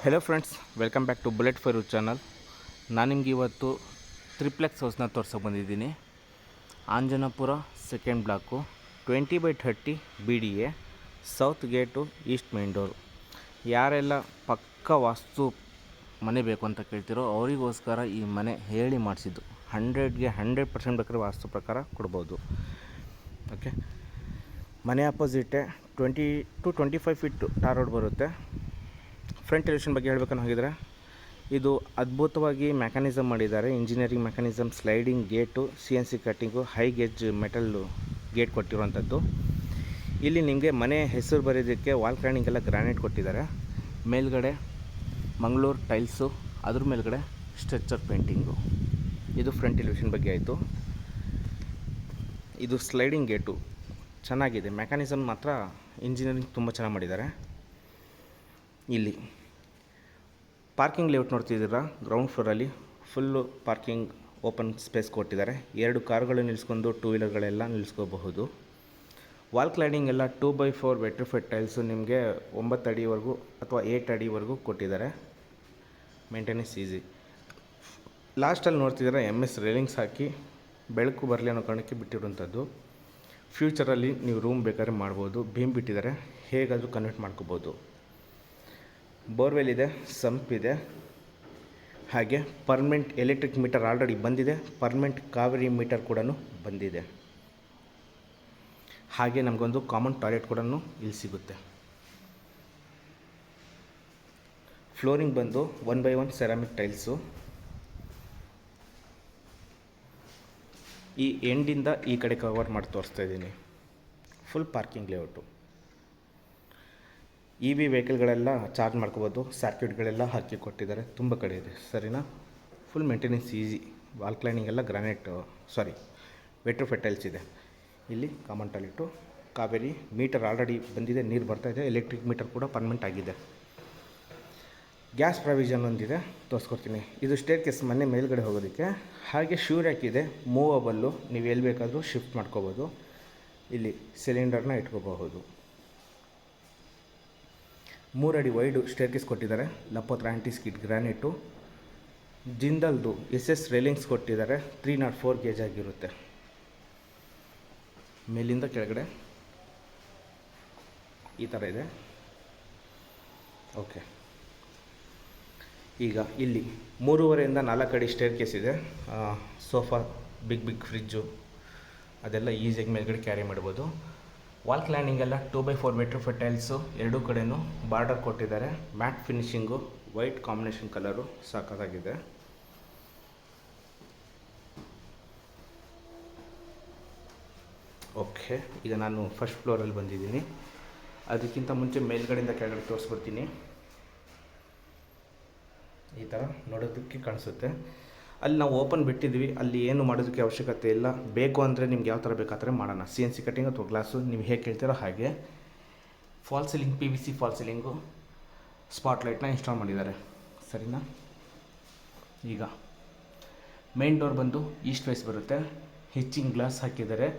Hello friends, welcome back to Bullet Fire channel. ನಾನು ನಿಮ್ಗೆ ಇವತ್ತು ತ್ರಿಪ್ಲೆಕ್ಸ್ ಹೌಸ್ನ ತೋರ್ಸೋಕೆ ಬಂದಿದ್ದೀನಿ. Anjanapura second block 20/30 BDA, south gate, east main door. ಯಾರೆಲ್ಲ ಪಕ್ಕ ವಾಸ್ತು ಮನೆ ಬೇಕು ಅಂತ ಕೇಳ್ತಿರೋ ಅವರಿಗೋಸ್ಕರ ಈ ಮನೆ ಹೇಳಿ ಮಾಡಿಸಿದ್ದು. 100ಗೆ 100% ಬೇಕಾದ್ರೆ ವಾಸ್ತು ಪ್ರಕಾರ ಕೊಡ್ಬೋದು. ಓಕೆ, ಮನೆ opposite 20 to 25 feet tar road ಬರುತ್ತೆ. ಫ್ರಂಟ್ ಎಲಿವೇಷನ್ ಬಗ್ಗೆ ಹೇಳ್ಬೇಕನ್ನು ಹೋಗಿದರೆ, ಇದು ಅದ್ಭುತವಾಗಿ ಮೆಕ್ಯಾನಿಸಮ್ ಮಾಡಿದ್ದಾರೆ. Engineering mechanism, sliding gate, CNC cutting, high gauge metal gate ಕೊಟ್ಟಿರುವಂಥದ್ದು. ಇಲ್ಲಿ ನಿಮಗೆ ಮನೆ ಹೆಸರು ಬರೆಯೋದಕ್ಕೆ ವಾಲ್ ಕ್ಲೈನಿಂಗ್ ಎಲ್ಲ ಗ್ರಾನೈಟ್ ಕೊಟ್ಟಿದ್ದಾರೆ. ಮೇಲ್ಗಡೆ ಮಂಗಳೂರು ಟೈಲ್ಸು, ಅದ್ರ ಮೇಲ್ಗಡೆ ಸ್ಟ್ರೆಚ್ಚರ್ ಪೇಂಟಿಂಗು. ಇದು ಫ್ರಂಟ್ ಎಲಿವೇಷನ್ ಬಗ್ಗೆ ಆಯಿತು. ಇದು ಸ್ಲೈಡಿಂಗ್ ಗೇಟು ಚೆನ್ನಾಗಿದೆ. ಮೆಕ್ಯಾನಿಸಮ್ ಮಾತ್ರ ಇಂಜಿನಿಯರಿಂಗ್ ತುಂಬ ಚೆನ್ನಾಗಿ ಮಾಡಿದ್ದಾರೆ. ಇಲ್ಲಿ ಪಾರ್ಕಿಂಗ್ ಲೇಔಟ್ ನೋಡ್ತಿದ್ದೀರಾ, ಗ್ರೌಂಡ್ ಫ್ಲೋರಲ್ಲಿ ಫುಲ್ಲು ಪಾರ್ಕಿಂಗ್ ಓಪನ್ ಸ್ಪೇಸ್ ಕೊಟ್ಟಿದ್ದಾರೆ. 2 ಕಾರುಗಳು ನಿಲ್ಲಿಸ್ಕೊಂಡು 2 ವೀಲರ್ಗಳೆಲ್ಲ ನಿಲ್ಲಿಸ್ಕೋಬಹುದು. ವಾಲ್ ಕ್ಲೈಡಿಂಗ್ ಎಲ್ಲ 2x4 ವೆಟ್ರಿಫೈಡ್ ಟೈಲ್ಸು ನಿಮಗೆ 9 ಅಡಿವರೆಗೂ ಅಥವಾ 8 ಅಡಿವರೆಗೂ ಕೊಟ್ಟಿದ್ದಾರೆ. Maintenance easy. ಲಾಸ್ಟಲ್ಲಿ ನೋಡ್ತಿದ್ದೀರಾ MS ರೇಲಿಂಗ್ಸ್ ಹಾಕಿ ಬೆಳಕು ಬರಲಿ ಅನ್ನೋ ಕಾರಣಕ್ಕೆ ಬಿಟ್ಟಿರುವಂಥದ್ದು. ಫ್ಯೂಚರಲ್ಲಿ ನೀವು ರೂಮ್ ಬೇಕಾದ್ರೆ ಮಾಡ್ಬೋದು. ಬೀಮ್ ಬಿಟ್ಟಿದ್ದಾರೆ, ಹೇಗಾದರೂ ಕನ್ವರ್ಟ್ ಮಾಡ್ಕೋಬೋದು. ಬೋರ್ವೆಲ್ ಇದೆ, ಸಂಪ್ ಇದೆ, ಹಾಗೆ ಪರ್ಮನೆಂಟ್ ಎಲೆಕ್ಟ್ರಿಕ್ ಮೀಟರ್ ಆಲ್ರೆಡಿ ಬಂದಿದೆ. ಪರ್ಮನೆಂಟ್ ಕಾವೇರಿ ಮೀಟರ್ ಕೂಡ ಬಂದಿದೆ. ಹಾಗೆ ನಮಗೊಂದು ಕಾಮನ್ ಟಾಯ್ಲೆಟ್ ಕೂಡ ಇಲ್ಲಿ ಸಿಗುತ್ತೆ. ಫ್ಲೋರಿಂಗ್ ಬಂದು 1x1 ಸೆರಾಮಿಕ್ ಟೈಲ್ಸು. ಈ ಎಂಡಿಂದ ಈ ಕಡೆ ಕವರ್ ಮಾಡಿ ತೋರಿಸ್ತಾ ಇದ್ದೀನಿ. Full parking layout. EV ವೆಹಿಕಲ್ಗಳೆಲ್ಲ ಚಾರ್ಜ್ ಮಾಡ್ಕೋಬೋದು. ಸರ್ಕ್ಯೂಟ್ಗಳೆಲ್ಲ ಹಾಕಿ ಕೊಟ್ಟಿದ್ದಾರೆ, ತುಂಬ ಕಡೆ ಇದೆ. ಸರಿನಾ? Full maintenance easy. Wall cladding ಎಲ್ಲ ವೆಟ್ರಿಫೈಡ್ ಟೈಲ್ಸ್ ಇದೆ. ಇಲ್ಲಿ common toilet, Kaveri meter already ಬಂದಿದೆ, ನೀರು ಬರ್ತಾಯಿದೆ. ಎಲೆಕ್ಟ್ರಿಕ್ ಮೀಟರ್ ಕೂಡ ಪರ್ಮನೆಂಟ್ ಆಗಿದೆ. ಗ್ಯಾಸ್ ಪ್ರಾವಿಷನ್ ಒಂದಿದೆ, ತೋರಿಸ್ಕೊಡ್ತೀನಿ. ಇದು ಸ್ಟೇರ್ ಕೇಸ್ ಮನೆ ಮೇಲ್ಗಡೆ ಹೋಗೋದಕ್ಕೆ. ಹಾಗೆ ಶೂ ರ್ಯಾಕ್ ಇದೆ, ಮೂವಬಲ್ಲು. ನೀವು ಎಲ್ಲಿ ಬೇಕಾದರೂ ಶಿಫ್ಟ್ ಮಾಡ್ಕೋಬೋದು. ಇಲ್ಲಿ ಸಿಲಿಂಡರ್ನ ಇಟ್ಕೋಬಹುದು. 3 ಅಡಿ ವೈಡು ಸ್ಟೇರ್ ಕೇಸ್ ಕೊಟ್ಟಿದ್ದಾರೆ. ಲಪೋತ್ರ ಆ್ಯಂಟಿ ಸ್ಕಿಡ್ ಗ್ರಾನೈಟು. ಜಿಂದಲ್ದು SS ರೇಲಿಂಗ್ಸ್ ಕೊಟ್ಟಿದ್ದಾರೆ. 304 ಗೇಜ್ ಆಗಿರುತ್ತೆ. ಮೇಲಿಂದ ಕೆಳಗಡೆ ಈ ಥರ ಇದೆ. ಓಕೆ, ಈಗ ಇಲ್ಲಿ 3.5 ಇಂದ 4 ಅಡಿ ಸ್ಟೇರ್ ಕೇಸ್ ಇದೆ. ಸೋಫಾ, ಬಿಗ್ ಫ್ರಿಜ್ಜು ಅದೆಲ್ಲ ಈಸಿಯಾಗಿ ಮೇಲ್ಗಡೆ ಕ್ಯಾರಿ ಮಾಡ್ಬೋದು. ವಾಲ್ ಕ್ಲೈನಿಂಗ್ ಎಲ್ಲ 2x4 ವೆಟ್ರಿಫೈಡ್ ಟೈಲ್ಸು. 2 ಕಡೆಯೂ ಬಾರ್ಡರ್ ಕೊಟ್ಟಿದ್ದಾರೆ. Mat finishing, white combination colour ಸಾಕಾಗಿದೆ. ಓಕೆ, ಈಗ ನಾನು ಫಸ್ಟ್ ಫ್ಲೋರಲ್ಲಿ ಬಂದಿದ್ದೀನಿ. ಅದಕ್ಕಿಂತ ಮುಂಚೆ ಮೇಲ್ಗಡೆಯಿಂದ ಕೆಳಗಡೆ ತೋರಿಸ್ಬಿಡ್ತೀನಿ. ಈ ಥರ ನೋಡೋದಕ್ಕೆ ಕಾಣಿಸುತ್ತೆ. ಅಲ್ಲಿ ನಾವು ಓಪನ್ ಬಿಟ್ಟಿದ್ವಿ, ಅಲ್ಲಿ ಏನು ಮಾಡೋದಕ್ಕೆ ಅವಶ್ಯಕತೆ ಇಲ್ಲ. ಬೇಕು ಅಂದರೆ ನಿಮ್ಗೆ ಯಾವ ಥರ ಬೇಕಾದರೆ ಮಾಡೋಣ. CNC ಕಟ್ಟಿಂಗ್ ಅಥವಾ ಗ್ಲಾಸು ನೀವು ಹೇಗೆ ಕೇಳ್ತೀರೋ ಹಾಗೆ. Fall ceiling, PVC fall ceiling, ಸ್ಪಾಟ್ಲೈಟ್ನ ಇನ್ಸ್ಟಾಲ್ ಮಾಡಿದ್ದಾರೆ. ಸರಿನಾ? ಈಗ ಮೇನ್ ಡೋರ್ ಬಂದು ಈಸ್ಟ್ ಫೇಸ್ ಬರುತ್ತೆ. ಹಿಚ್ಚಿಂಗ್ ಗ್ಲಾಸ್ ಹಾಕಿದ್ದಾರೆ.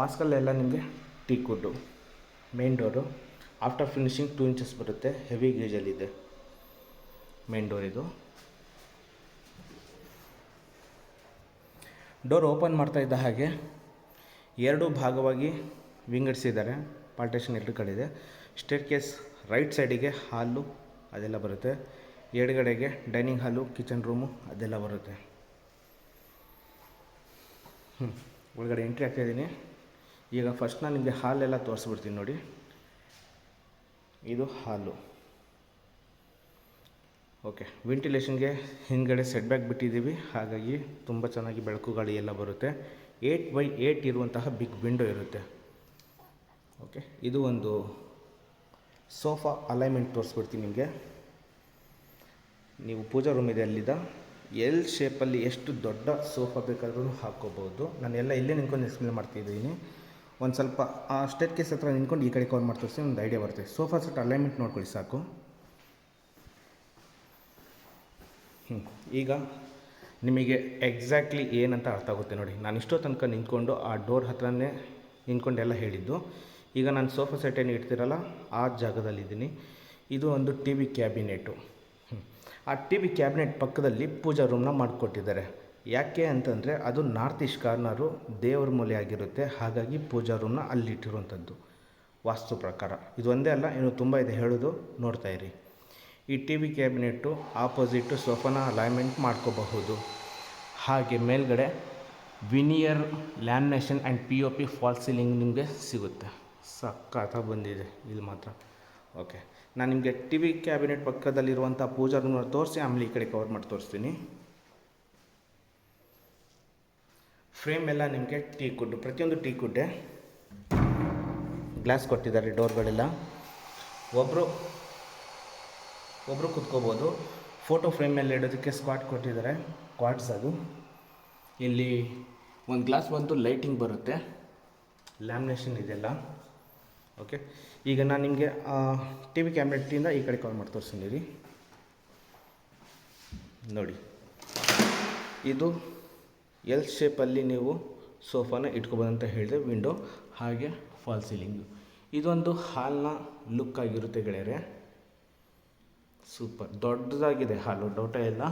ವಾಸ್ಕಲ್ಲೆಲ್ಲ ನಿಮಗೆ teak wood. Main door after finishing 2 inches ಬರುತ್ತೆ. ಹೆವಿ ಗೇಜಲ್ಲಿದೆ ಮೇನ್ ಡೋರ್. ಇದು ಡೋರ್ ಓಪನ್ ಮಾಡ್ತಾ ಇದ್ದ ಹಾಗೆ 2 ಭಾಗವಾಗಿ ವಿಂಗಡಿಸಿದ್ದಾರೆ. ಪಾರ್ಟೇಷನ್ 2 ಕಡೆ ಇದೆ. ಸ್ಟೇರ್ ಕೇಸ್ ರೈಟ್ ಸೈಡಿಗೆ ಹಾಲು ಅದೆಲ್ಲ ಬರುತ್ತೆ. ಎಡಗಡೆಗೆ ಡೈನಿಂಗ್ ಹಾಲು, ಕಿಚನ್ ರೂಮು ಅದೆಲ್ಲ ಬರುತ್ತೆ. ಒಳಗಡೆ ಎಂಟ್ರಿ ಆಗ್ತಾಯಿದ್ದೀನಿ. ಈಗ ಫಸ್ಟ್ ನಾನು ನಿಮಗೆ ಹಾಲೆಲ್ಲ ತೋರಿಸ್ಬಿಡ್ತೀನಿ ನೋಡಿ. ಇದು ಹಾಲು. ಓಕೆ, ವೆಂಟಿಲೇಷನ್ಗೆ ಹಿಂದ್ಗಡೆ ಸೆಟ್ ಬ್ಯಾಕ್ ಬಿಟ್ಟಿದ್ದೀವಿ. ಹಾಗಾಗಿ ತುಂಬ ಚೆನ್ನಾಗಿ ಬೆಳಕು ಗಾಳಿ ಎಲ್ಲ ಬರುತ್ತೆ. 8x8 ಇರುವಂತಹ ಬಿಗ್ ವಿಂಡೋ ಇರುತ್ತೆ. ಓಕೆ, ಇದು ಒಂದು ಸೋಫಾ ಅಲೈನ್ಮೆಂಟ್ ತೋರಿಸ್ಬಿಡ್ತೀನಿ ನಿಮಗೆ. ನೀವು ಪೂಜಾ ರೂಮ್ ಇದೆ, ಅಲ್ಲಿದ್ದ L ಶೇಪಲ್ಲಿ ಎಷ್ಟು ದೊಡ್ಡ ಸೋಫಾ ಬೇಕಾದ್ರೂ ಹಾಕ್ಕೋಬೋದು. ನಾನು ಎಲ್ಲ ಇಲ್ಲೇ ನಿಂತ್ಕೊಂಡು ಎಕ್ಸ್ಪ್ಲೇನ್ ಮಾಡ್ತಿದ್ದೀನಿ. ಒಂದು ಸ್ವಲ್ಪ ಆ ಸ್ಟೇರ್ ಕೇಸ್ ಹತ್ರ ನಿಂತ್ಕೊಂಡು ಈ ಕಡೆ ಕವರ್ ಮಾಡಿ ತೋರಿಸಿ ಒಂದು ಐಡಿಯಾ ಬರುತ್ತೆ. ಸೋಫಾ ಸೆಟ್ ಅಲೈನ್ಮೆಂಟ್ ನೋಡ್ಕೊಳ್ಳಿ ಸಾಕು. ಈಗ ನಿಮಗೆ ಎಕ್ಸಾಕ್ಟ್ಲಿ ಏನಂತ ಅರ್ಥ ಆಗುತ್ತೆ ನೋಡಿ. ನಾನು ಇಷ್ಟೋ ತನಕ ನಿಂತ್ಕೊಂಡು ಆ ಡೋರ್ ಹತ್ರನೇ ನಿಂತ್ಕೊಂಡೆಲ್ಲ ಹೇಳಿದ್ದು. ಈಗ ನಾನು ಸೋಫಾ ಸೆಟ್ ಏನು ಇಡ್ತಿರಲ್ಲ ಆ ಜಾಗದಲ್ಲಿದ್ದೀನಿ. ಇದು ಒಂದು ಟಿ ವಿ ಕ್ಯಾಬಿನೆಟು. ಆ ಟಿ ವಿ ಕ್ಯಾಬಿನೆಟ್ ಪಕ್ಕದಲ್ಲಿ ಪೂಜಾ ರೂಮ್ನ ಮಾಡಿಕೊಟ್ಟಿದ್ದಾರೆ. ಯಾಕೆ ಅಂತಂದರೆ ಅದು ನಾರ್ತ್ ಈಸ್ಟ್ ಕಾರ್ನರು ದೇವ್ರ ಮೂಲೆ ಆಗಿರುತ್ತೆ, ಹಾಗಾಗಿ ಪೂಜಾ ರೂಮ್ನ ಅಲ್ಲಿಟ್ಟಿರುವಂಥದ್ದು ವಾಸ್ತು ಪ್ರಕಾರ. ಇದು ಒಂದೇ ಅಲ್ಲ, ಇನ್ನು ತುಂಬ ಇದೆ ಹೇಳೋದು, ನೋಡ್ತಾ ಇರಿ. ಈ ಟಿ ವಿ ಕ್ಯಾಬಿನೆಟ್ಟು ಆಪೋಸಿಟ್ಟು ಸೋಫಾನ ಅಲೈನ್ಮೆಂಟ್ ಮಾಡ್ಕೋಬಹುದು. ಹಾಗೆ ಮೇಲ್ಗಡೆ veneer lamination and P O P fall ceiling ನಿಮಗೆ ಸಿಗುತ್ತೆ. ಸಖತ್ತಾಗಿ ಬಂದಿದೆ ಇಲ್ಲಿ ಮಾತ್ರ. ಓಕೆ, ನಾನು ನಿಮಗೆ ಟಿ ವಿ ಕ್ಯಾಬಿನೆಟ್ ಪಕ್ಕದಲ್ಲಿರುವಂಥ ಪೂಜಾ ರೂಮ್ನ ತೋರಿಸಿ ಆಮೇಲೆ ಈ ಕಡೆ ಕವರ್ ಮಾಡಿ ತೋರಿಸ್ತೀನಿ. ಫ್ರೇಮ್ ಎಲ್ಲ ನಿಮಗೆ ಟೀ ಕುಡ್, ಪ್ರತಿಯೊಂದು ಟೀ ಕುಡ್ಡೆ. ಗ್ಲಾಸ್ ಕೊಟ್ಟಿದ್ದಾರೆ ಡೋರ್ಗಳೆಲ್ಲ. ಒಬ್ಬರು ಕೂತ್ಕೋಬೋದು. ಫೋಟೋ ಫ್ರೇಮ್ ಮೇಲೆ ಇಡೋದಕ್ಕೆ ಸ್ಕ್ವಾಟ್ ಕೊಟ್ಟಿದ್ದಾರೆ, ಕ್ವಾಡ್ಸ್ ಅದು. ಇಲ್ಲಿ ಒಂದು ಗ್ಲಾಸ್ ಬಂದು ಲೈಟಿಂಗ್ ಬರುತ್ತೆ, ಲ್ಯಾಮಿನೇಷನ್ ಇದೆಲ್ಲ. ಓಕೆ, ಈಗ ನಾನು ನಿಮಗೆ ಟಿ ವಿ ಕ್ಯಾಬಿನೆಟ್ಟಿಂದ ಈ ಕಡೆ ಕವರ್ ಮಾಡಿ ತೋರಿಸ್ತೀನಿ. ನೋಡಿ, ಇದು ಎಲ್ ಶೇಪಲ್ಲಿ ನೀವು ಸೋಫಾನ ಇಟ್ಕೋಬೋದು ಅಂತ ಹೇಳಿದೆ. ವಿಂಡೋ ಹಾಗೆ ಫಾಲ್ ಸೀಲಿಂಗು. ಇದೊಂದು ಹಾಲ್ನ ಲುಕ್ ಆಗಿರುತ್ತೆ ಗೆಳೆಯರೆ. ಸೂಪರ್ ದೊಡ್ಡದಾಗಿದೆ ಹಾಲು, ಡೌಟೇ ಇಲ್ಲ.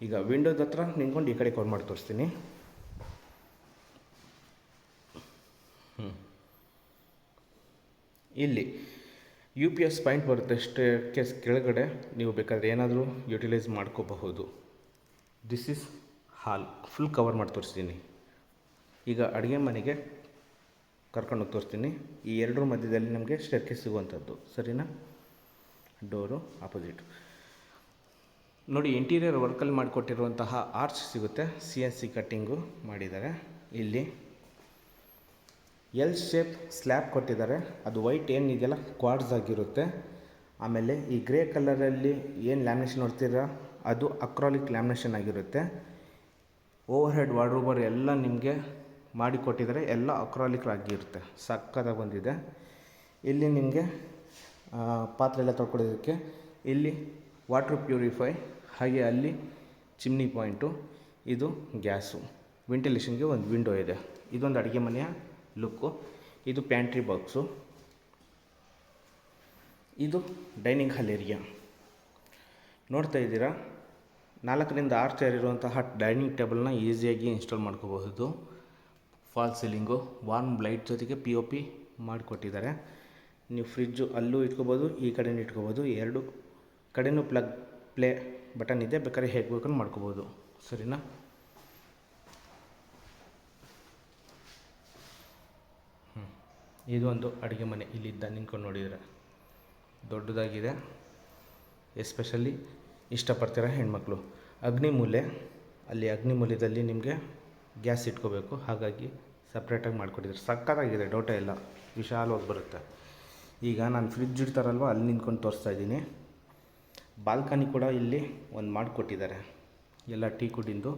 ಈಗ ವಿಂಡೋದ ಹತ್ರ ನಿಂತ್ಕೊಂಡು ಈ ಕಡೆ ಕವರ್ ಮಾಡಿ ತೋರಿಸ್ತೀನಿ. ಇಲ್ಲಿ ಯು ಪಿ ಎಸ್ ಪಾಯಿಂಟ್ ಬರುತ್ತೆ, ಸ್ಟೇರ್ಕೇಸ್ ಕೆಳಗಡೆ ನೀವು ಬೇಕಾದರೆ ಏನಾದರೂ ಯುಟಿಲೈಸ್ ಮಾಡ್ಕೋಬಹುದು. This is hall, full cover ಮಾಡಿ ತೋರಿಸ್ತೀನಿ. ಈಗ ಅಡುಗೆ ಮನೆಗೆ ಕರ್ಕೊಂಡೋಗಿ ತೋರಿಸ್ತೀನಿ. ಈ ಎರಡರ ಮಧ್ಯದಲ್ಲಿ ನಮಗೆ ಸ್ಟೇರ್ಕೇಸ್ ಸಿಗುವಂಥದ್ದು, ಸರಿನಾ? ಡೋರು ಆಪೋಸಿಟ್ ನೋಡಿ. ಇಂಟೀರಿಯರ್ ವರ್ಕಲ್ಲಿ ಮಾಡಿಕೊಟ್ಟಿರುವಂತಹ ಆರ್ಚ್ ಸಿಗುತ್ತೆ, CNC ಕಟ್ಟಿಂಗು ಮಾಡಿದ್ದಾರೆ. ಇಲ್ಲಿ ಎಲ್ ಶೇಪ್ ಸ್ಲ್ಯಾಬ್ ಕೊಟ್ಟಿದ್ದಾರೆ, ಅದು ವೈಟ್ ಏನಿದೆಯಲ್ಲ ಕ್ವಾಡ್ಸ್ ಆಗಿರುತ್ತೆ. ಆಮೇಲೆ ಈ ಗ್ರೇ ಕಲರಲ್ಲಿ ಏನು ಲ್ಯಾಮಿನೇಷನ್ ನೋಡ್ತೀರಾ ಅದು ಅಕ್ರಾಲಿಕ್ ಲ್ಯಾಮಿನೇಷನ್ ಆಗಿರುತ್ತೆ. ಓವರ್ ಹೆಡ್ ವಾರ್ಡ್ರೋಬರ್ ಎಲ್ಲ ನಿಮಗೆ ಮಾಡಿಕೊಟ್ಟಿದ್ದಾರೆ, ಎಲ್ಲ ಅಕ್ರಾಲಿಕ್ ಆಗಿರುತ್ತೆ. ಸಕ್ಕತ್ತಾಗಿ ಬಂದಿದೆ. ಇಲ್ಲಿ ನಿಮಗೆ ಪಾತ್ರೆ ಎಲ್ಲ ತೊಳ್ಕೊಳ್ಳೋದಕ್ಕೆ ಇಲ್ಲಿ ವಾಟ್ರ್ ಪ್ಯೂರಿಫೈ, ಹಾಗೆ ಅಲ್ಲಿ ಚಿಮ್ನಿ ಪಾಯಿಂಟು, ಇದು ಗ್ಯಾಸು, ವೆಂಟಿಲೇಷನ್ಗೆ ಒಂದು ವಿಂಡೋ ಇದೆ. ಇದೊಂದು ಅಡುಗೆ ಮನೆಯ ಲುಕ್ಕು. ಇದು ಪ್ಯಾಂಟ್ರಿ ಬಾಕ್ಸು. ಇದು ಡೈನಿಂಗ್ ಹಾಲ್ ಏರಿಯಾ. ನೋಡ್ತಾ ಇದ್ದೀರಾ, 4ರಿಂದ 6 ಚೇರ್ ಇರುವಂತಹ ಡೈನಿಂಗ್ ಟೇಬಲ್ನ ಈಸಿಯಾಗಿ ಇನ್ಸ್ಟಾಲ್ ಮಾಡ್ಕೋಬಹುದು. ಫಾಲ್ ಸೀಲಿಂಗು, ವಾರ್ಮ್ ಲೈಟ್ ಜೊತೆಗೆ POP ಮಾಡಿಕೊಟ್ಟಿದ್ದಾರೆ. ನೀವು ಫ್ರಿಜ್ಜು ಅಲ್ಲೂ ಇಟ್ಕೋಬೋದು, ಈ ಕಡೆನೂ ಇಟ್ಕೋಬೋದು. ಎರಡು ಕಡೆನೂ ಪ್ಲೇ ಬಟನ್ ಇದೆ, ಬೇಕಾದ್ರೆ ಹೇಗೆ ಬೇಕಂದು ಮಾಡ್ಕೋಬೋದು, ಸರಿನಾ? ಇದೊಂದು ಅಡುಗೆ ಮನೆ. ಇಲ್ಲಿದ್ದ ನಿಂತ್ಕೊಂಡು ನೋಡಿದರೆ ದೊಡ್ಡದಾಗಿದೆ. ಎಸ್ಪೆಷಲಿ ಇಷ್ಟಪಡ್ತೀರ ಹೆಣ್ಮಕ್ಳು. ಅಗ್ನಿಮೂಲೆ, ಅಲ್ಲಿ ಅಗ್ನಿಮೂಲೆಯಲ್ಲಿ ನಿಮಗೆ ಗ್ಯಾಸ್ ಇಟ್ಕೋಬೇಕು, ಹಾಗಾಗಿ ಸಪ್ರೇಟಾಗಿ ಮಾಡಿಕೊಟ್ಟಿದ್ದಾರೆ. ಸಕ್ಕತ್ತಾಗಿದೆ, ಡೌಟೇ ಇಲ್ಲ, ವಿಶಾಲವಾಗಿ ಬರುತ್ತೆ. ಈಗ ನಾನು ಫ್ರಿಡ್ಜ್ ಇಡ್ತಾರಲ್ವ ಅಲ್ಲಿ ನಿಂತ್ಕೊಂಡು ತೋರಿಸ್ತಾ ಇದ್ದೀನಿ. ಬಾಲ್ಕನಿ ಕೂಡ ಇಲ್ಲಿ ಒಂದು ಮಾಡಿಕೊಟ್ಟಿದ್ದಾರೆ, ಎಲ್ಲ ಟೀ ಕುಡ್ಡಿಂದು.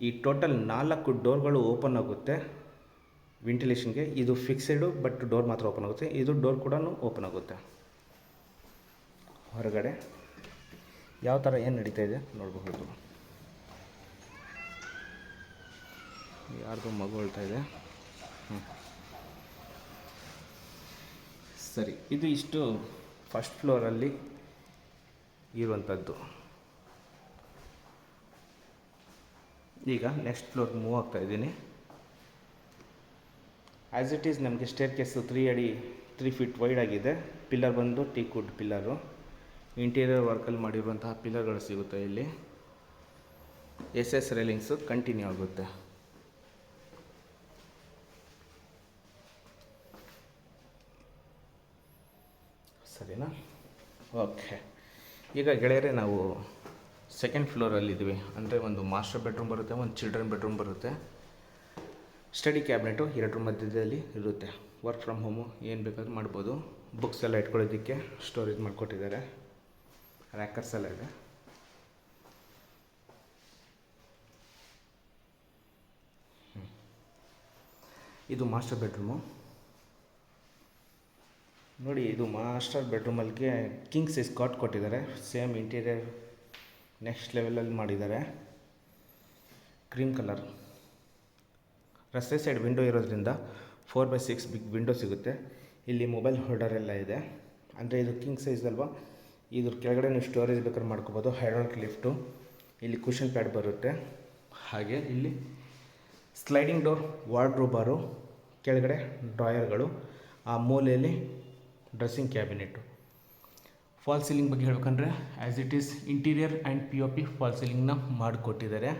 ಈ ಟೋಟಲ್ 4 ಡೋರ್ಗಳು ಓಪನ್ ಆಗುತ್ತೆ ವೆಂಟಿಲೇಷನ್ಗೆ. ಇದು ಫಿಕ್ಸೆಡು, ಬಟ್ ಡೋರ್ ಮಾತ್ರ ಓಪನ್ ಆಗುತ್ತೆ. ಇದು ಡೋರ್ ಕೂಡ ಓಪನ್ ಆಗುತ್ತೆ. ಹೊರಗಡೆ ಯಾವ ಥರ ಏನು ನಡೀತಾ ಇದೆ ನೋಡಬಹುದು. ಯಾರ್ದು ಮಗು ಹೇಳ್ತಾ ಇದೆ. ಸರಿ, ಇದು ಇಷ್ಟು ಫಸ್ಟ್ ಫ್ಲೋರಲ್ಲಿ ಇರುವಂಥದ್ದು. ಈಗ ನೆಕ್ಸ್ಟ್ ಫ್ಲೋರ್ಗೆ ಮೂವ್ ಆಗ್ತಾ ಇದ್ದೀನಿ. ಆ್ಯಸ್ ಇಟ್ ಈಸ್ ನಮಗೆ ಸ್ಟೇರ್ ಕೇಸು 3 ಫೀಟ್ ವೈಡ್ ಆಗಿದೆ. ಪಿಲ್ಲರ್ ಬಂದು ಟೀಕ್ವುಡ್ ಪಿಲ್ಲರು. ಇಂಟೀರಿಯರ್ ವರ್ಕಲ್ಲಿ ಮಾಡಿರುವಂತಹ ಪಿಲ್ಲರ್ಗಳು ಸಿಗುತ್ತೆ ಇಲ್ಲಿ. SS ರೈಲಿಂಗ್ಸು ಕಂಟಿನ್ಯೂ ಆಗುತ್ತೆ. ಸರಿನಾ? ಓಕೆ, ಈಗ ಗೆಳೆಯರೆ ನಾವು ಸೆಕೆಂಡ್ ಫ್ಲೋರಲ್ಲಿದ್ದೀವಿ. ಅಂದರೆ ಒಂದು ಮಾಸ್ಟರ್ ಬೆಡ್ರೂಮ್ ಬರುತ್ತೆ, ಒಂದು ಚಿಲ್ಡ್ರನ್ ಬೆಡ್ರೂಮ್ ಬರುತ್ತೆ. ಸ್ಟಡಿ ಕ್ಯಾಬಿನೆಟು 2 ಮಧ್ಯದಲ್ಲಿ ಇರುತ್ತೆ. ವರ್ಕ್ ಫ್ರಮ್ ಹೋಮು ಏನು ಬೇಕಾದ್ರೂ ಮಾಡ್ಬೋದು. ಬುಕ್ಸ್ ಎಲ್ಲ ಇಟ್ಕೊಳ್ಳೋದಕ್ಕೆ ಸ್ಟೋರೇಜ್ ಮಾಡಿಕೊಟ್ಟಿದ್ದಾರೆ. ರ್ಯಾಕರ್ಸ್ ಎಲ್ಲ ಇದೆ. ಇದು ಮಾಸ್ಟರ್ ಬೆಡ್ರೂಮು ನೋಡಿ. ಇದು ಮಾಸ್ಟರ್ ಬೆಡ್ರೂಮಲ್ಲಿಗೆ ಕಿಂಗ್ ಸೈಜ್ ಕಾಟ್ ಕೊಟ್ಟಿದ್ದಾರೆ. ಸೇಮ್ ಇಂಟೀರಿಯರ್ ನೆಕ್ಸ್ಟ್ ಲೆವೆಲಲ್ಲಿ ಮಾಡಿದ್ದಾರೆ. Cream colour. ರಸ್ತೆ ಸೈಡ್ ವಿಂಡೋ ಇರೋದ್ರಿಂದ 4x6 ಬಿಗ್ ವಿಂಡೋ ಸಿಗುತ್ತೆ. ಇಲ್ಲಿ ಮೊಬೈಲ್ ಹೋಲ್ಡರ್ ಎಲ್ಲ ಇದೆ. ಅಂದರೆ ಇದು ಕಿಂಗ್ ಸೈಜ್ ಅಲ್ವಾ, ಇದ್ರ ಕೆಳಗಡೆ ನೀವು ಸ್ಟೋರೇಜ್ ಬೇಕಾದ್ರೆ ಮಾಡ್ಕೋಬೋದು. ಹೈಡ್ರಾಲಿಕ್ ಲಿಫ್ಟು, ಇಲ್ಲಿ ಕುಷನ್ ಪ್ಯಾಡ್ ಬರುತ್ತೆ. ಹಾಗೆ ಇಲ್ಲಿ ಸ್ಲೈಡಿಂಗ್ ಡೋರ್ ವಾರ್ಡ್ರೋಬರು, ಕೆಳಗಡೆ ಡ್ರಾಯರ್ಗಳು, ಆ ಮೂಲೆಯಲ್ಲಿ ಡ್ರೆಸ್ಸಿಂಗ್ ಕ್ಯಾಬಿನೆಟ್ಟು. ಫಾಲ್ ಸೀಲಿಂಗ್ ಬಗ್ಗೆ ಹೇಳ್ಬೇಕಂದ್ರೆ as it is interior and POP fall ಸೀಲಿಂಗ್ನ ಮಾಡಿಕೊಟ್ಟಿದ್ದಾರೆ.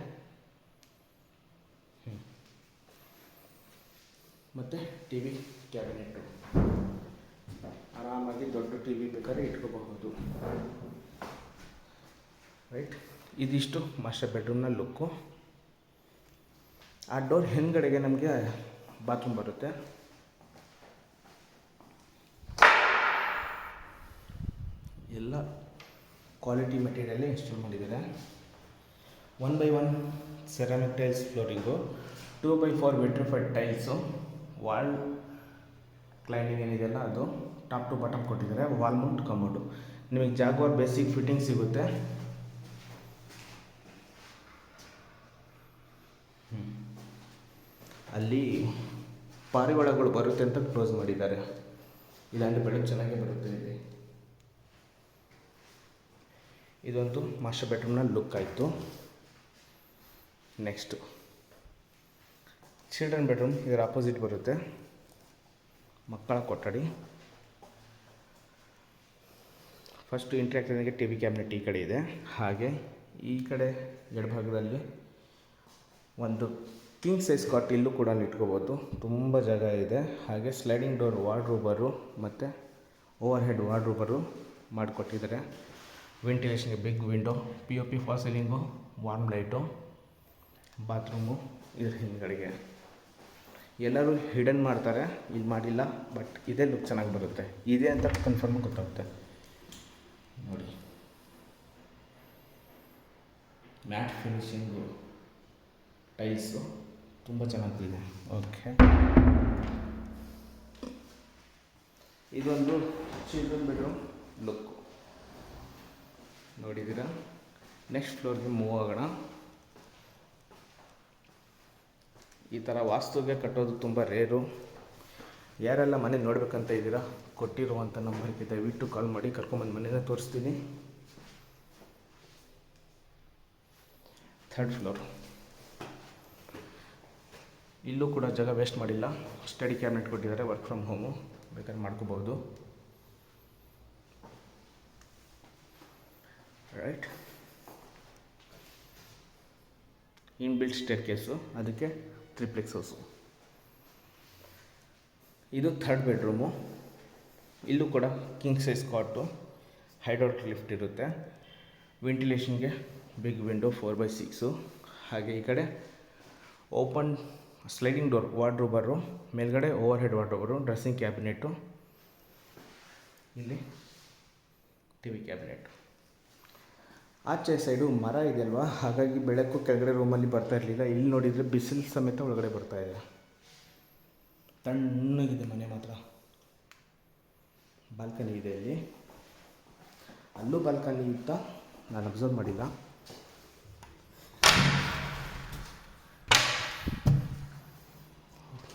ಮತ್ತು ಟಿ ವಿ ಕ್ಯಾಬಿನೆಟ್ಟು, ಆರಾಮಾಗಿ ದೊಡ್ಡ ಟಿ ವಿ ಬೇಕಾದ್ರೆ ಇಟ್ಕೋಬಹುದು. ರೈಟ್, ಇದಿಷ್ಟು ಮಾಸ್ಟರ್ ಬೆಡ್ರೂಮ್ನ ಲುಕ್ಕು. ಆ ಡೋರ್ ಹಿಂದ್ಗಡೆಗೆ ನಮಗೆ ಬಾತ್ರೂಮ್ ಬರುತ್ತೆ. ಎಲ್ಲ ಕ್ವಾಲಿಟಿ ಮೆಟೀರಿಯಲ್ಲೇ ಇನ್ಸ್ಟಾಲ್ ಮಾಡಿದ್ದಾರೆ. 1x1 ceramic tiles flooring, 2x4 vitrified tiles, wall cladding ಏನಿದೆಯಲ್ಲ ಅದು ಟಾಪ್ ಟು ಬಾಟಮ್ ಕೊಟ್ಟಿದ್ದಾರೆ. ವಾಲ್ ಮೌಂಟ್ ಕಮೋಡು, ನಿಮಗೆ ಜಾಗ್ವಾರ್ ಬೇಸಿಕ್ ಫಿಟ್ಟಿಂಗ್ ಸಿಗುತ್ತೆ. ಅಲ್ಲಿ ಪಾರಿವಾಳಗಳು ಬರುತ್ತೆ ಅಂತ ಕ್ಲೋಸ್ ಮಾಡಿದ್ದಾರೆ, ಇಲ್ಲಾಂದರೆ ಬೆಳಕು ಚೆನ್ನಾಗೇ ಬರುತ್ತೆ ಇಲ್ಲಿ. ಇದೊಂದು ಮಾಸ್ಟರ್ ಬೆಡ್ರೂಮ್ನ ಲುಕ್ ಆಯಿತು. ನೆಕ್ಸ್ಟು ಚಿಲ್ಡ್ರನ್ ಬೆಡ್ರೂಮ್, ಇದರ ಆಪೋಸಿಟ್ ಬರುತ್ತೆ ಮಕ್ಕಳ ಕೊಠಡಿ. ಫಸ್ಟು ಎಂಟ್ರಿ ಆಗ್ತಿದ್ದಂಗೆ ಟಿ ವಿ ಕ್ಯಾಬಿನೆಟ್ ಈ ಕಡೆ ಇದೆ. ಹಾಗೆ ಈ ಕಡೆ ಎಡಭಾಗದಲ್ಲಿ ಒಂದು ಕಿಂಗ್ ಸೈಜ್ ಕಾಟ್, ಇಲ್ಲೂ ಕೂಡ ಇಟ್ಕೋಬೋದು, ತುಂಬ ಜಾಗ ಇದೆ. ಹಾಗೆ ಸ್ಲೈಡಿಂಗ್ ಡೋರ್ ವಾರ್ಡ್ರೋಬರು ಮತ್ತು ಓವರ್ ಹೆಡ್ ವಾರ್ಡ್ರೋಬರು ಮಾಡಿಕೊಟ್ಟಿದ್ದಾರೆ. ವೆಂಟಿಲೇಷನ್ಗೆ big window, POP fall ceiling, warm light, bathroom ಇದ್ರ ಹಿಂದ್ಗಡೆಗೆ. ಎಲ್ಲರೂ ಹಿಡನ್ ಮಾಡ್ತಾರೆ, ಇಲ್ಲಿ ಮಾಡಿಲ್ಲ, ಬಟ್ ಇದೇ ಲುಕ್ ಚೆನ್ನಾಗಿ ಬರುತ್ತೆ. ಇದೆ ಅಂತ ಕನ್ಫರ್ಮ್ ಗೊತ್ತಾಗುತ್ತೆ ನೋಡಿ. ಮ್ಯಾಟ್ ಫಿನಿಶಿಂಗು ಟೈಲ್ಸು ತುಂಬ ಚೆನ್ನಾಗಿದೆ. ಓಕೆ, ಇದೊಂದು ಚಿಲ್ಡ್ರನ್ ಬೆಡ್ರೂಮ್ ಲುಕ್ಕು ನೋಡಿದ್ದೀರಾ. ನೆಕ್ಸ್ಟ್ ಫ್ಲೋರ್ಗೆ ಮೂವ್ ಆಗೋಣ. ಈ ಥರ ವಾಸ್ತುಗೆ ಕಟ್ಟೋದು ತುಂಬ ರೇರು. ಯಾರೆಲ್ಲ ಮನೆ ನೋಡ್ಬೇಕಂತ ಇದ್ದೀರಾ, ಕೊಟ್ಟಿರುವಂಥ ನಂಬರ್ಗೆ ದಯವಿಟ್ಟು ಕಾಲ್ ಮಾಡಿ, ಕರ್ಕೊಂಬಂದು ಮನೆಯೇ ತೋರಿಸ್ತೀನಿ. 3rd ಫ್ಲೋರ್, ಇಲ್ಲೂ ಕೂಡ ಜಾಗ ವೇಸ್ಟ್ ಮಾಡಿಲ್ಲ. ಸ್ಟಡಿ ಕ್ಯಾಬಿನೆಟ್ ಕೊಟ್ಟಿದ್ದಾರೆ, ವರ್ಕ್ ಫ್ರಮ್ ಹೋಮು ಬೇಕಾದ್ರೆ ಮಾಡ್ಕೋಬೋದು. ರೈಟ್, ಇನ್ಬಿಲ್ಟ್ ಸ್ಟೇರ್ ಕೇಸು, ಅದಕ್ಕೆ ಟ್ರಿಪ್ಲೆಕ್ಸ್ ಹೌಸು. ಇದು 3rd ಬೆಡ್ರೂಮು. ಇಲ್ಲೂ ಕೂಡ ಕಿಂಗ್ ಸೈಜ್ ಕಾಟು, ಹೈಡ್ರಾಲಿಕ್ ಲಿಫ್ಟ್ ಇರುತ್ತೆ. ವೆಂಟಿಲೇಷನ್ಗೆ ಬಿಗ್ ವಿಂಡೋ 4x6. ಹಾಗೆ ಈ ಕಡೆ ಓಪನ್ ಸ್ಲೈಡಿಂಗ್ ಡೋರ್ ವಾರ್ಡ್ರೋಬರು, ಮೇಲ್ಗಡೆ ಓವರ್ ಹೆಡ್ ವಾರ್ಡ್ರೋಬರು, ಡ್ರೆಸ್ಸಿಂಗ್ ಕ್ಯಾಬಿನೆಟ್ಟು, ಇಲ್ಲಿ ಟಿ ವಿ ಕ್ಯಾಬಿನೆಟ್ಟು. ಆಚೆ ಸೈಡು ಮರ ಇದೆಯಲ್ವಾ, ಹಾಗಾಗಿ ಬೆಳಕು ಕೆಳಗಡೆ ರೂಮಲ್ಲಿ ಬರ್ತಾ ಇರಲಿಲ್ಲ. ಇಲ್ಲಿ ನೋಡಿದರೆ ಬಿಸಿಲು ಸಮೇತ ಒಳಗಡೆ ಬರ್ತಾ ಇದೆ. ತಣ್ಣಗಿದೆ ಮನೆ ಮಾತ್ರ. ಬಾಲ್ಕನಿ ಇದೆ ಇಲ್ಲಿ, ಅಲ್ಲೂ ಬಾಲ್ಕನಿ ಇತ್ತ, ನಾನು ಅಬ್ಸರ್ವ್ ಮಾಡಿಲ್ಲ.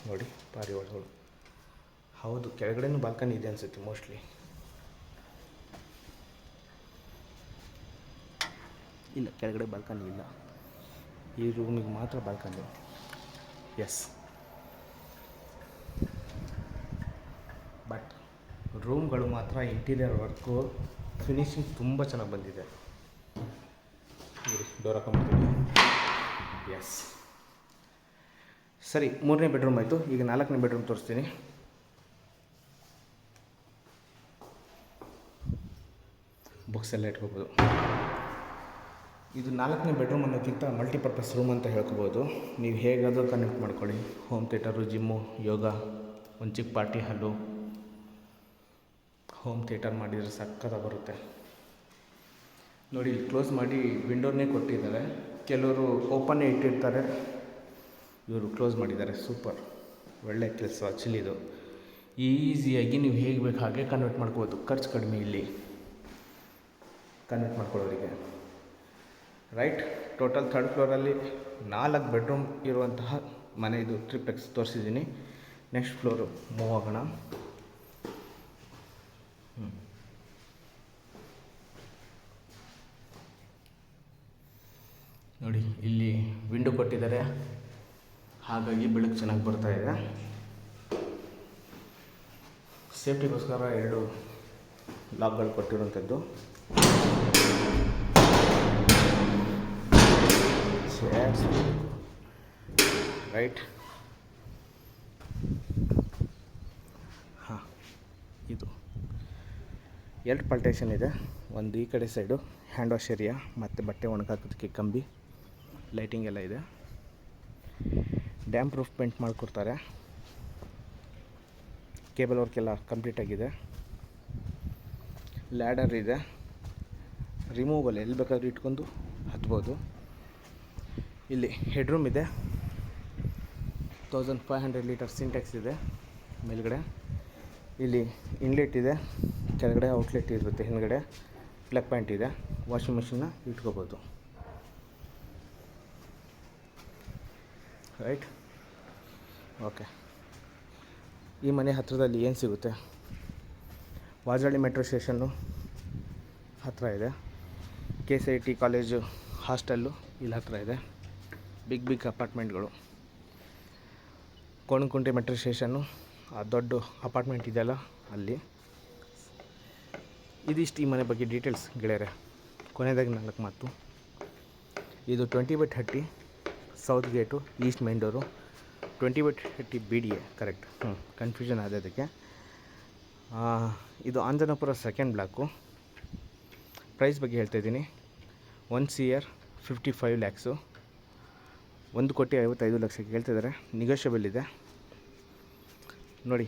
ನೋಡಿ ಪಾರಿವಾಳಗಳು. ಹೌದು, ಕೆಳಗಡೆನೂ ಬಾಲ್ಕನಿ ಇದೆ ಅನಿಸುತ್ತೆ ಮೋಸ್ಟ್ಲಿ. ಇಲ್ಲ, ಕೆಳಗಡೆ ಬಾಲ್ಕನಿ ಇಲ್ಲ, ಈ ರೂಮಿಗೆ ಮಾತ್ರ ಬಾಲ್ಕನಿ. ಎಸ್, ಬಟ್ ರೂಮ್ಗಳು ಮಾತ್ರ ಇಂಟೀರಿಯರ್ ವರ್ಕು ಫಿನಿಶಿಂಗ್ ತುಂಬ ಚೆನ್ನಾಗಿ ಬಂದಿದೆ. ಡೋರ್ ಹಾಕೊಂಡ್ಬಿಡ್ತೀನಿ. ಎಸ್, ಸರಿ, 3ನೇ ಬೆಡ್ರೂಮ್ ಆಯಿತು. ಈಗ 4ನೇ ಬೆಡ್ರೂಮ್ ತೋರಿಸ್ತೀನಿ. ಬುಕ್ಸ್ ಎಲ್ಲ ಇಟ್ಕೋಬೋದು. ಇದು 4ನೇ ಬೆಡ್ರೂಮ್ ಅನ್ನೋಕ್ಕಿಂತ ಮಲ್ಟಿಪರ್ಪಸ್ ರೂಮ್ ಅಂತ ಹೇಳ್ಕೊಬೋದು. ನೀವು ಹೇಗಾದರೂ ಕನೆಕ್ಟ್ ಮಾಡ್ಕೊಳ್ಳಿ. ಹೋಮ್ ಥಿಯೇಟರು, ಜಿಮ್ಮು, ಯೋಗ, ಒಂದು ಚಿಕ್ಕ ಪಾರ್ಟಿ ಹಾಲು, ಹೋಮ್ ಥಿಯೇಟರ್ ಮಾಡಿದರೆ ಸಕ್ಕತ್ತಾಗಿ ಬರುತ್ತೆ. ನೋಡಿ, ಇಲ್ಲಿ ಕ್ಲೋಸ್ ಮಾಡಿ ವಿಂಡೋನೇ ಕೊಟ್ಟಿದ್ದಾರೆ. ಕೆಲವರು ಓಪನ್ನೇ ಇಟ್ಟಿರ್ತಾರೆ, ಇವರು ಕ್ಲೋಸ್ ಮಾಡಿದ್ದಾರೆ. ಸೂಪರ್, ಒಳ್ಳೆ ಕೆಲಸ ಆ್ಯಕ್ಚುಲಿ. ಇದು ಈಸಿಯಾಗಿ ನೀವು ಹೇಗೆ ಬೇಕು ಹಾಗೆ ಕನ್ವರ್ಟ್ ಮಾಡ್ಕೋಬೋದು. ಖರ್ಚು ಕಡಿಮೆ ಇಲ್ಲಿ ಕನ್ವರ್ಟ್ ಮಾಡ್ಕೊಳ್ಳೋರಿಗೆ. ರೈಟ್, ಟೋಟಲ್ 3rd ಫ್ಲೋರಲ್ಲಿ 4 ಬೆಡ್ರೂಮ್ ಇರುವಂತಹ ಮನೆ. ಇದು ಟ್ರಿಪ್ಲೆಕ್ಸ್ ತೋರಿಸಿದ್ದೀನಿ. ನೆಕ್ಸ್ಟ್ ಫ್ಲೋರು ಮೂವ್ ಆಗೋಣ. ವಿಂಡೋ ಕೊಟ್ಟಿದ್ದಾರೆ, ಹಾಗಾಗಿ ಬೆಳಕು ಚೆನ್ನಾಗಿ ಬರ್ತಾ ಇದೆ. ಸೇಫ್ಟಿಗೋಸ್ಕರ 2 ಲಾಕ್ಗಳು ಕೊಟ್ಟಿರುವಂಥದ್ದು. ರೈಟ್. ಹಾಂ, ಇದು 2 ಪಾಲ್ಟೇಷನ್ ಇದೆ. ಒಂದು ಈ ಕಡೆ ಸೈಡು ಹ್ಯಾಂಡ್ ವಾಶ್ ಏರಿಯಾ ಮತ್ತು ಬಟ್ಟೆ ಒಣಗಾಕೋದಕ್ಕೆ ಕಂಬಿ, ಲೈಟಿಂಗ್ ಎಲ್ಲ ಇದೆ. ಡ್ಯಾಮ್ ಪ್ರೂಫ್ ಪೇಂಟ್ ಮಾಡಿಕೊಡ್ತಾರೆ. ಕೇಬಲ್ ವರ್ಕ್ ಎಲ್ಲ ಕಂಪ್ಲೀಟಾಗಿದೆ. ಲ್ಯಾಡರ್ ಇದೆ, ರಿಮೂವಲ್ ಎಲ್ಲಿ ಬೇಕಾದ್ರೂ ಇಟ್ಕೊಂಡು ಹತ್ಬೋದು. ಇಲ್ಲಿ ಹೆಡ್ರೂಮ್ ಇದೆ, 1500 ಲೀಟರ್ ಸಿಂಟೆಕ್ಸ್ ಇದೆ ಮೇಲ್ಗಡೆ. ಇಲ್ಲಿ ಇನ್ಲೆಟ್ ಇದೆ, ಕೆಳಗಡೆ ಔಟ್ಲೆಟ್ ಇರುತ್ತೆ, ಹಿಂದ್ಗಡೆ ಪ್ಲಗ್ ಪಾಯಿಂಟ್ ಇದೆ. ವಾಷಿಂಗ್ ಮಿಷಿನ್ನ ಇಟ್ಕೋಬೋದು. ರೈಟ್. ಓಕೆ, ಈ ಮನೆ ಹತ್ತಿರದಲ್ಲಿ ಏನು ಸಿಗುತ್ತೆ? ವಾಜಾಳಿ ಮೆಟ್ರೋ ಸ್ಟೇಷನ್ನು ಹತ್ತಿರ ಇದೆ. KCIT ಕಾಲೇಜು ಹಾಸ್ಟೆಲ್ಲು ಇಲ್ಲಿ ಹತ್ತಿರ ಇದೆ. ಬಿಗ್ ಅಪಾರ್ಟ್ಮೆಂಟ್ಗಳು. ಕೋಣನಕುಂಟೆ ಮೆಟ್ರೋ ಸ್ಟೇಷನ್ನು, ಆ ದೊಡ್ಡ ಅಪಾರ್ಟ್ಮೆಂಟ್ ಇದೆಯಲ್ಲ ಅಲ್ಲಿ. ಇದಿಷ್ಟು ಈ ಮನೆ ಬಗ್ಗೆ ಡೀಟೇಲ್ಸ್ ಗೆಳೆಯರೆ. ಕೊನೆಯದಾಗಿ 4 ಮಾತು. ಇದು 20/30 south gate, east main door. 20/30 BDA correct. Confusion ಆದ ಅದಕ್ಕೆ. ಇದು ಆಂಜನಪುರ 2nd ಬ್ಲಾಕು. ಪ್ರೈಸ್ ಬಗ್ಗೆ ಹೇಳ್ತಾ ಇದ್ದೀನಿ. 1 CR 55 ಲ್ಯಾಕ್ಸು, 1,55,00,000 ಹೇಳ್ತಿದ್ದಾರೆ. ನೆಗೋಷಿಯಬಲ್ ಇದೆ. ನೋಡಿ,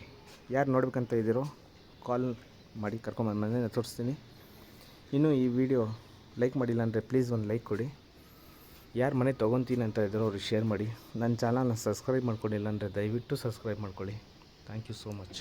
ಯಾರು ನೋಡ್ಬೇಕಂತ ಇದ್ದೀರೋ ಕಾಲ್ ಮಾಡಿ ಕರ್ಕೊಂಬಂದು ಮನೆಯನ್ನು ತೋರಿಸ್ತೀನಿ. ಇನ್ನೂ ಈ ವಿಡಿಯೋ ಲೈಕ್ ಮಾಡಿಲ್ಲ ಅಂದರೆ ಪ್ಲೀಸ್ ಒಂದು ಲೈಕ್ ಕೊಡಿ. ಯಾರು ಮನೆ ತೊಗೊತೀನಿ ಅಂತ ಇದ್ದಾರೋ ಅವ್ರಿಗೆ ಶೇರ್ ಮಾಡಿ. ನನ್ನ ಚಾನಲ್ನ ಸಬ್ಸ್ಕ್ರೈಬ್ ಮಾಡ್ಕೊಂಡಿಲ್ಲ ಅಂದರೆ ದಯವಿಟ್ಟು ಸಬ್ಸ್ಕ್ರೈಬ್ ಮಾಡ್ಕೊಳ್ಳಿ. Thank you so much.